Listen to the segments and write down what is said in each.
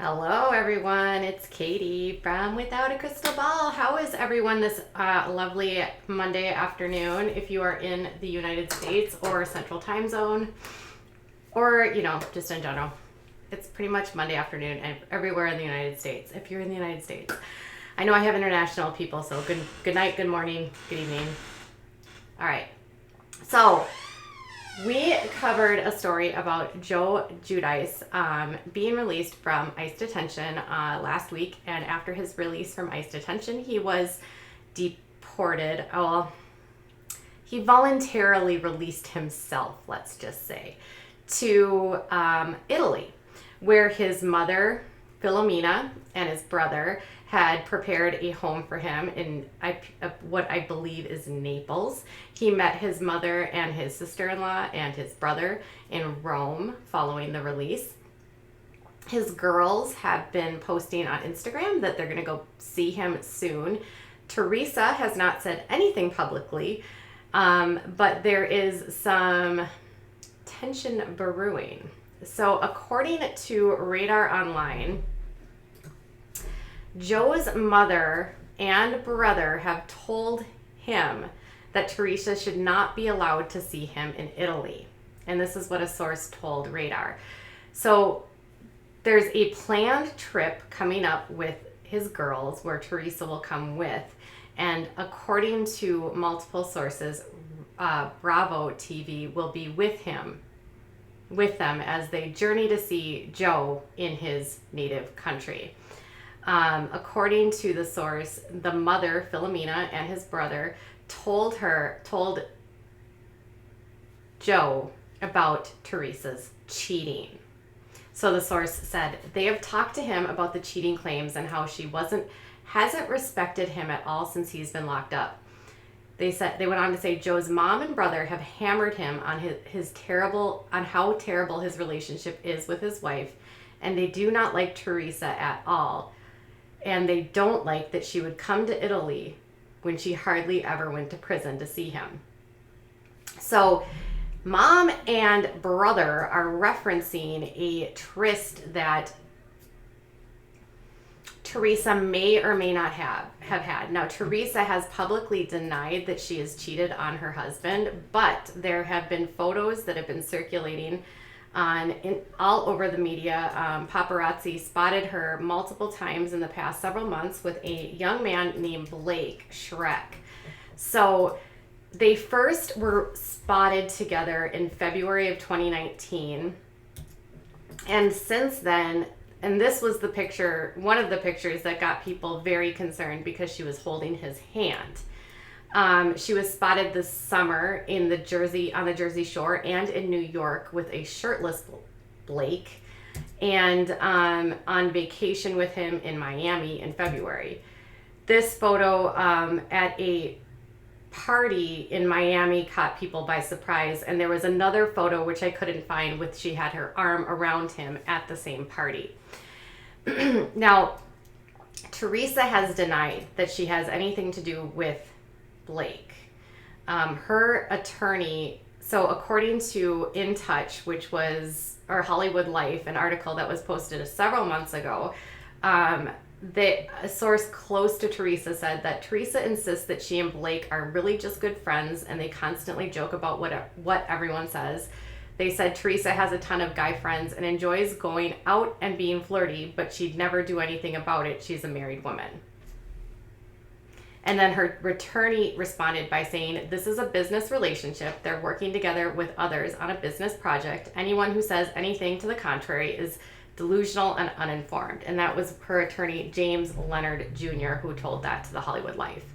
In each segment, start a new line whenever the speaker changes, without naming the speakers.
Hello, everyone. It's Katie from Without a Crystal Ball. How is everyone this lovely Monday afternoon? If you are in the United States or Central Time Zone, or just in general, it's pretty much Monday afternoon and everywhere in the United States. If you're in the United States, I know I have international people, so good night, good morning, good evening. All right, so. We covered a story about Joe Giudice being released from ICE detention last week, and after his release from ICE detention, he was deported. He voluntarily released himself, let's just say, to Italy, where his mother, Philomena, and his brother had prepared a home for him in what I believe is Naples. He met his mother and his sister-in-law and his brother in Rome following the release. His girls have been posting on Instagram that they're going to go see him soon. Teresa has not said anything publicly, but there is some tension brewing. So according to Radar Online, Joe's mother and brother have told him that Teresa should not be allowed to see him in Italy. And this is what a source told Radar. So there's a planned trip coming up with his girls where Teresa will come with. And according to multiple sources, Bravo TV will be with them as they journey to see Joe in his native country. According to the source, the mother, Philomena, and his brother told Joe about Teresa's cheating. So the source said they have talked to him about the cheating claims and how she hasn't respected him at all since he's been locked up. They went on to say Joe's mom and brother have hammered him on on how terrible his relationship is with his wife, and they do not like Teresa at all. And they don't like that she would come to Italy when she hardly ever went to prison to see him. So mom and brother are referencing a tryst that Teresa may or may not have had. Now, Teresa has publicly denied that she has cheated on her husband, but there have been photos that have been circulating all over the media. Paparazzi spotted her multiple times in the past several months with a young man named Blake Shrek. So they first were spotted together in February of 2019. And since then, and this was one of the pictures that got people very concerned because she was holding his hand. She was spotted this summer on the Jersey Shore and in New York with a shirtless Blake, and on vacation with him in Miami in February. This photo at a party in Miami caught people by surprise, and there was another photo which I couldn't find with she had her arm around him at the same party. Now, Teresa has denied that she has anything to do with Blake. Her attorney, so according to In Touch, or Hollywood Life, an article that was posted several months ago, a source close to Teresa said that Teresa insists that she and Blake are really just good friends and they constantly joke about what everyone says. They said Teresa has a ton of guy friends and enjoys going out and being flirty, but she'd never do anything about it. She's a married woman. And then her attorney responded by saying, this is a business relationship. They're working together with others on a business project. Anyone who says anything to the contrary is delusional and uninformed. And that was her attorney, James Leonard Jr., who told that to the Hollywood Life.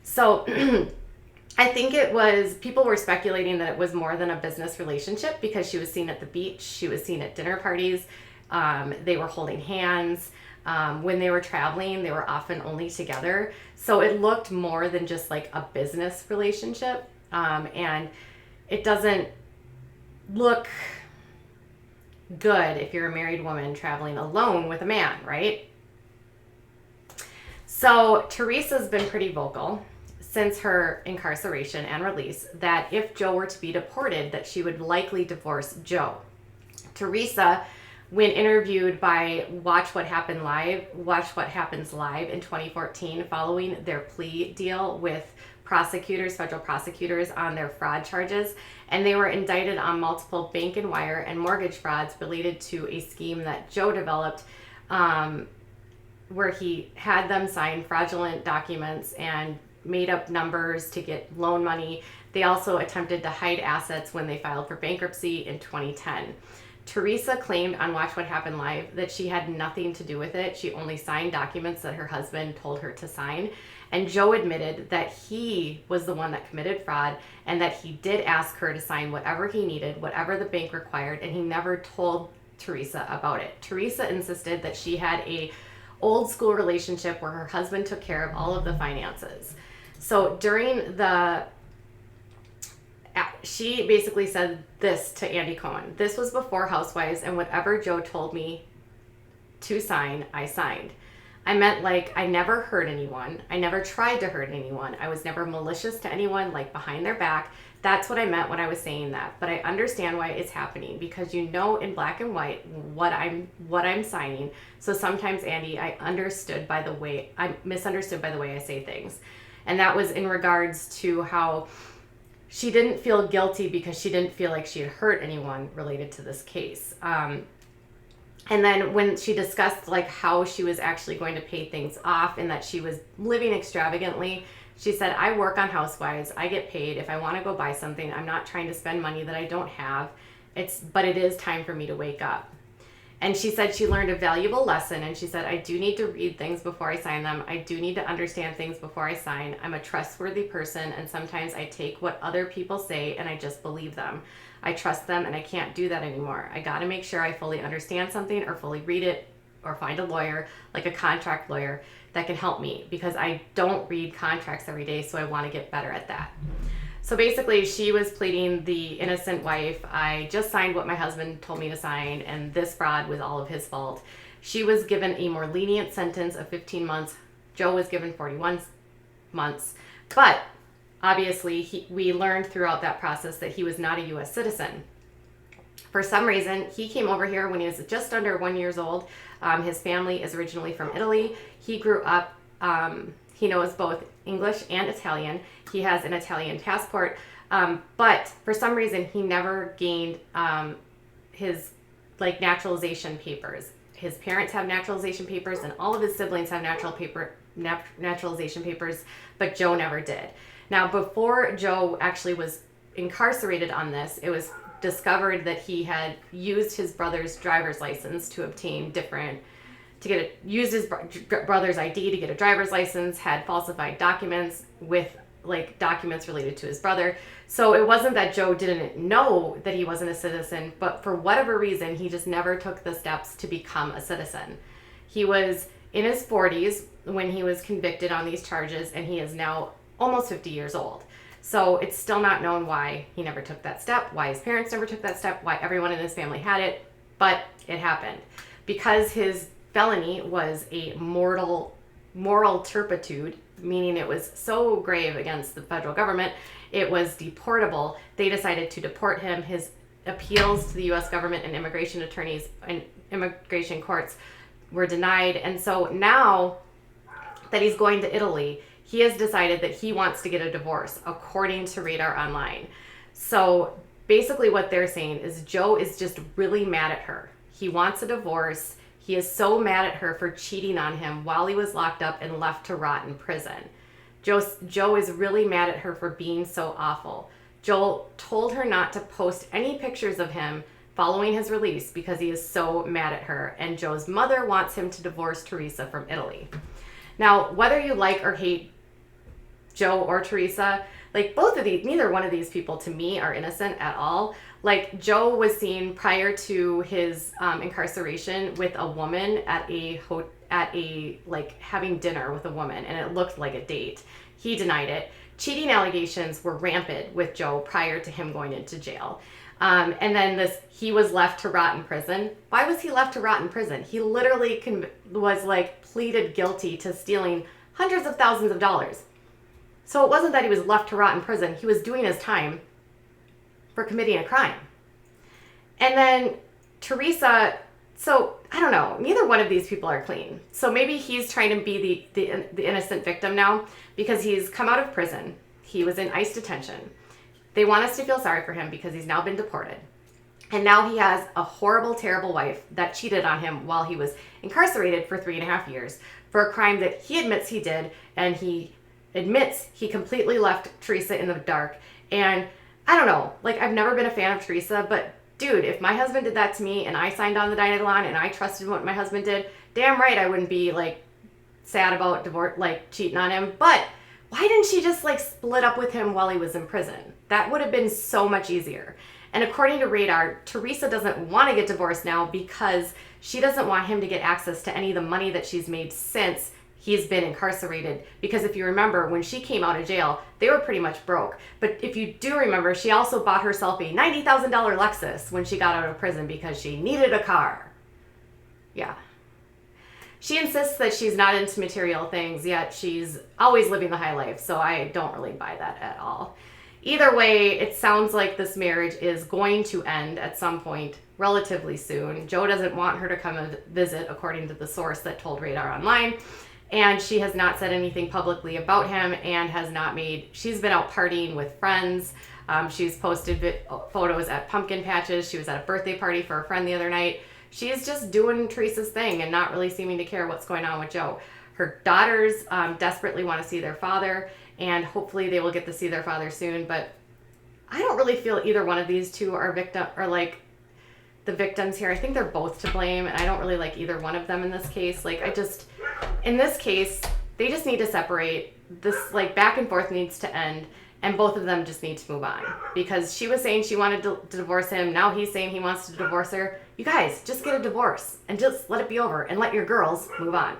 So I think people were speculating that it was more than a business relationship because she was seen at the beach. She was seen at dinner parties. They were holding hands. When they were traveling, they were often only together. So it looked more than just like a business relationship. And it doesn't look good if you're a married woman traveling alone with a man, right? So Teresa's been pretty vocal since her incarceration and release that if Joe were to be deported, that she would likely divorce Joe. Teresa when interviewed by Watch What Happens Live in 2014, following their plea deal with federal prosecutors on their fraud charges, and they were indicted on multiple bank and wire and mortgage frauds related to a scheme that Joe developed, where he had them sign fraudulent documents and made up numbers to get loan money. They also attempted to hide assets when they filed for bankruptcy in 2010. Teresa claimed on Watch What Happens Live that she had nothing to do with it. She only signed documents that her husband told her to sign. And Joe admitted that he was the one that committed fraud and that he did ask her to sign whatever he needed, whatever the bank required, and he never told Teresa about it. Teresa insisted that she had a old school relationship where her husband took care of all of the finances. So she basically said this to Andy Cohen: "This was before Housewives, and whatever Joe told me to sign, I signed. I meant, like, I never hurt anyone. I never tried to hurt anyone. I was never malicious to anyone, like behind their back. That's what I meant when I was saying that. But I understand why it's happening, because you know in black and white what I'm signing. So sometimes, Andy, I misunderstood by the way I say things." And that was in regards to how she didn't feel guilty because she didn't feel like she had hurt anyone related to this case. And then when she discussed like how she was actually going to pay things off and that she was living extravagantly, she said, "I work on Housewives. I get paid. If I want to go buy something, I'm not trying to spend money that I don't have. But it is time for me to wake up." And she said she learned a valuable lesson, and she said, "I do need to read things before I sign them. I do need to understand things before I sign. I'm a trustworthy person, and sometimes I take what other people say and I just believe them. I trust them, and I can't do that anymore. I got to make sure I fully understand something or fully read it or find a lawyer, like a contract lawyer, that can help me, because I don't read contracts every day, so I want to get better at that." So basically, she was pleading the innocent wife. "I just signed what my husband told me to sign, and this fraud was all of his fault." She was given a more lenient sentence of 15 months. Joe was given 41 months. But obviously, we learned throughout that process that he was not a U.S. citizen. For some reason, he came over here when he was just under 1 year old. His family is originally from Italy. He grew up, he knows both English and Italian. He has an Italian passport, but for some reason, he never gained his naturalization papers. His parents have naturalization papers, and all of his siblings have naturalization papers, but Joe never did. Now, before Joe actually was incarcerated on this, it was discovered that he had used his brother's driver's license to obtain used his brother's ID to get a driver's license, had falsified documents with documents related to his brother. So it wasn't that Joe didn't know that he wasn't a citizen, but for whatever reason, he just never took the steps to become a citizen. He was in his 40s when he was convicted on these charges, and he is now almost 50 years old. So it's still not known why he never took that step, why his parents never took that step, why everyone in his family had it, but it happened. Because his felony was a moral turpitude, meaning it was so grave against the federal government, it was deportable. They decided to deport him. His appeals to the U.S. government and immigration attorneys and immigration courts were denied. And so now that he's going to Italy, he has decided that he wants to get a divorce, according to Radar Online. So basically what they're saying is Joe is just really mad at her. He wants a divorce. He is so mad at her for cheating on him while he was locked up and left to rot in prison. Joe is really mad at her for being so awful. Joel told her not to post any pictures of him following his release because he is so mad at her, and Joe's mother wants him to divorce Teresa from Italy. Now, whether you like or hate Joe or Teresa, neither one of these people to me are innocent at all. Joe was seen prior to his incarceration with a woman at having dinner with a woman, and it looked like a date. He denied it. Cheating allegations were rampant with Joe prior to him going into jail. And then he was left to rot in prison. Why was he left to rot in prison? He literally pleaded guilty to stealing hundreds of thousands of dollars. So it wasn't that he was left to rot in prison. He was doing his time for committing a crime. And then Teresa So I don't know. Neither one of these people are clean. So maybe he's trying to be the innocent victim now because he's come out of prison. He was in ICE detention. They want us to feel sorry for him because he's now been deported. And now he has a horrible, terrible wife that cheated on him while he was incarcerated for 3.5 years for a crime that he admits he did. And he admits he completely left Teresa in the dark. And I don't know, like, I've never been a fan of Teresa, but dude, if my husband did that to me and I signed on the dotted line and I trusted what my husband did, damn right I wouldn't be like sad about divorce, like cheating on him. But why didn't she just like split up with him while he was in prison? That would have been so much easier. And according to Radar, Teresa doesn't want to get divorced now because she doesn't want him to get access to any of the money that she's made since he's been incarcerated. Because if you remember, when she came out of jail, they were pretty much broke. But if you do remember, she also bought herself a $90,000 Lexus when she got out of prison because she needed a car. Yeah. She insists that she's not into material things, yet she's always living the high life. So I don't really buy that at all. Either way, it sounds like this marriage is going to end at some point relatively soon. Joe doesn't want her to come and visit, according to the source that told Radar Online. And she has not said anything publicly about him and has not made, she's been out partying with friends. She's posted photos at pumpkin patches. She was at a birthday party for a friend the other night. She's just doing Teresa's thing and not really seeming to care what's going on with Joe. Her daughters desperately want to see their father, and hopefully they will get to see their father soon. But I don't really feel either one of these two are like the victims here. I think they're both to blame, and I don't really like either one of them in this case. Like, in this case, they just need to separate. This like back and forth needs to end, and both of them just need to move on. Because she was saying she wanted to divorce him. Now he's saying he wants to divorce her. You guys, just get a divorce and just let it be over and let your girls move on.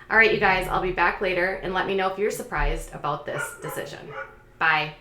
All right, you guys, I'll be back later, and let me know if you're surprised about this decision. Bye.